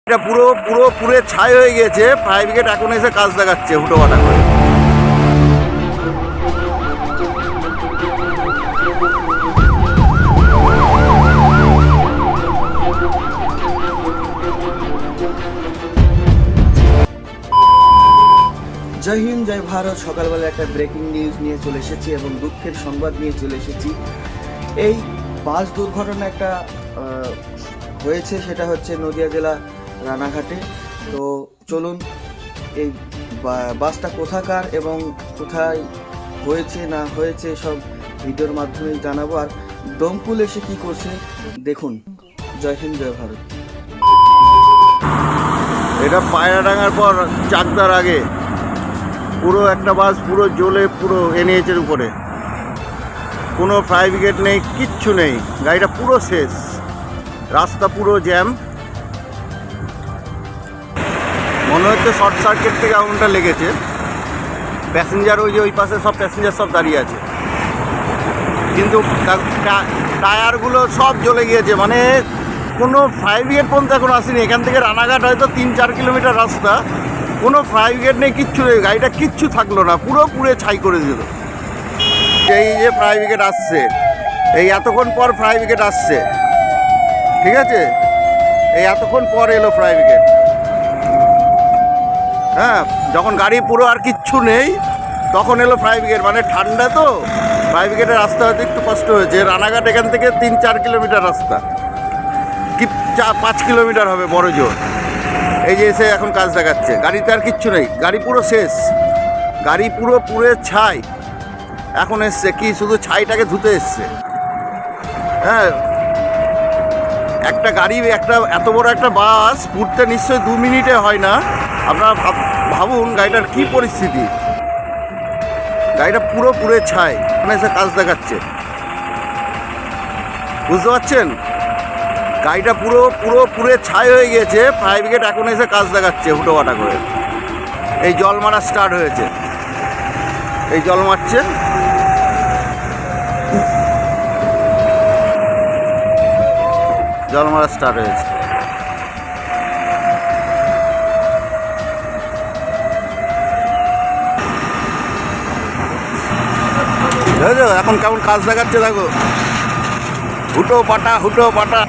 এটা পুরো পুরো পুরে ছাই হয়ে গেছে। ফায়ার ব্রিগেড এখন এসে কাজ দেখাচ্ছে হুটোপাটা করে। জয় হিন্দ, জয় ভারত। সকালবেলা একটা ব্রেকিং নিউজ নিয়ে চলে এসেছি এবং দুঃখের সংবাদ নিয়ে চলে এসেছি। এই বাস দুর্ঘটনা একটা হয়েছে, সেটা হচ্ছে নদিয়া জেলা রানাঘাটে। তো চলুন এই বাসটা কোথাকার এবং কোথায় হয়েছে না হয়েছে সব ভিডিওর মাধ্যমে জানাবো। আর দমকুল এসে কি করছে দেখুন। জয় হিন্দ, জয় ভারত। এটা পায়রাডাঙ্গার পর চাকদার আগে পুরো একটা বাস পুরো জ্বলে পুরো এনএইচের উপরে, কোনো ফায়ার ব্রিগেড নেই, কিচ্ছু নেই, গাড়িটা পুরো শেষ, রাস্তা পুরো জ্যাম। মনে হচ্ছে শর্ট সার্কিট থেকে আগুনটা লেগেছে। প্যাসেঞ্জার ওই যে ওই পাশে সব প্যাসেঞ্জার সব দাঁড়িয়ে আছে, কিন্তু টায়ারগুলো সব জ্বলে গিয়েছে। মানে কোনো ফায়ার ব্রিগেড পর্যন্ত এখন আসেনি। এখান থেকে রানাঘাট হয়তো 3-4 কিলোমিটার রাস্তা, কোনো ফায়ার ব্রিগেড নেই, কিচ্ছু নেই, গাড়িটা কিচ্ছু থাকলো না, পুরো পুড়ে ছাই করে দিল। এই যে ফায়ার ব্রিগেড আসছে, এই এতক্ষণ পর ফায়ার ব্রিগেড আসছে, ঠিক আছে, এই এতক্ষণ পর এলো ফায়ার ব্রিগেড। হ্যাঁ, যখন গাড়ি পুরো আর কিচ্ছু নেই তখন এলো ফায়ার ব্রিগেড। মানে ঠান্ডা তো, ফায়ার ব্রিগেডের রাস্তা হয়তো একটু কষ্ট হয়েছে। রানাঘাট এখান থেকে 3-4 কিলোমিটার রাস্তা, কি 5 কিলোমিটার হবে বড় জোর। এই যে এসে এখন কাজ দেখাচ্ছে, গাড়িতে আর কিচ্ছু নেই, গাড়ি পুরো শেষ, গাড়ি পুরো পুড়ে ছাই। এখন এসছে কি, শুধু ছাইটাকে ধুতে এসছে। হ্যাঁ, একটা গাড়ি, একটা এত বড় একটা বাস পুড়তে নিশ্চয়ই 2 মিনিটে হয় না। আপনারা ভাবুন গাড়িটার কি পরিস্থিতি, গাড়িটা পুরো পুড়ে ছাই, এখন এসে কাজ দেখাচ্ছে। বুঝতে পারছেন, গাড়িটা পুরো পুরো পুড়ে ছাই হয়ে গিয়েছে। ফায়ার ব্রিগেড এখন এসে কাজ দেখাচ্ছে হুটোপাটা করে। এই জল মারা স্টার্ট হয়েছে, এই জল মারছে, জল মারা স্টার্ট হয়েছে। এখন কেমন কাজ দেখাচ্ছে দেখো, হুটো পাটা হুটো পাটা।